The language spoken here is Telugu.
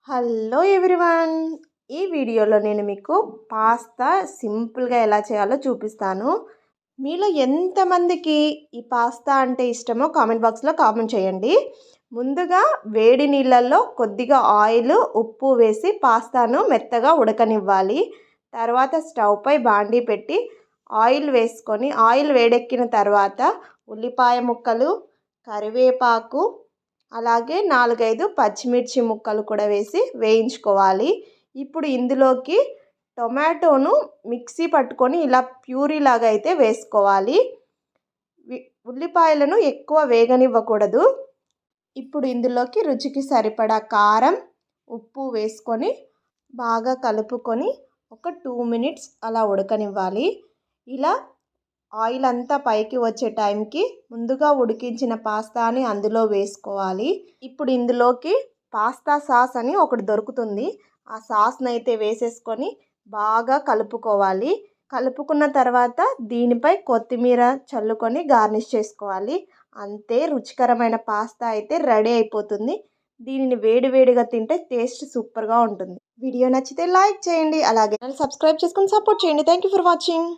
Hello everyone. ఈ వీడియోలో నేను మీకు పాస్తా సింపుల్గా ఎలా చేయాలో చూపిస్తాను. మీలో ఎంతమందికి ఈ పాస్తా అంటే ఇష్టమో కామెంట్ బాక్స్లో కామెంట్ చేయండి. ముందుగా వేడి నీళ్ళల్లో కొద్దిగా ఆయిల్, ఉప్పు వేసి పాస్తాను మెత్తగా ఉడకనివ్వాలి. తర్వాత స్టవ్ పై బాండీ పెట్టి ఆయిల్ వేసుకొని ఆయిల్ వేడెక్కిన తర్వాత ఉల్లిపాయ ముక్కలు, కరివేపాకు, అలాగే 4-5 పచ్చిమిర్చి ముక్కలు కూడా వేసి వేయించుకోవాలి. ఇప్పుడు ఇందులోకి టొమాటోను మిక్సీ పట్టుకొని ఇలా ప్యూరీ లాగా అయితే వేసుకోవాలి. ఉల్లిపాయలను ఎక్కువ వేగనివ్వకూడదు. ఇప్పుడు ఇందులోకి రుచికి సరిపడా కారం, ఉప్పు వేసుకొని బాగా కలుపుకొని ఒక 2 మినిట్స్ అలా ఉడకనివ్వాలి. ఇలా ఆయిల్ అంతా పైకి వచ్చే టైంకి ముందుగా ఉడికించిన పాస్తాని అందులో వేసుకోవాలి. ఇప్పుడు ఇందులోకి పాస్తా సాస్ అని ఒకటి దొరుకుతుంది. ఆ సాస్ని అయితే వేసేసుకొని బాగా కలుపుకోవాలి. కలుపుకున్న తర్వాత దీనిపై కొత్తిమీర చల్లుకొని గార్నిష్ చేసుకోవాలి. అంతే, రుచికరమైన పాస్తా అయితే రెడీ అయిపోతుంది. దీనిని వేడివేడిగా తింటే టేస్ట్ సూపర్గా ఉంటుంది. వీడియో నచ్చితే లైక్ చేయండి, అలాగే సబ్స్క్రైబ్ చేసుకొని సపోర్ట్ చేయండి. Thank you for watching.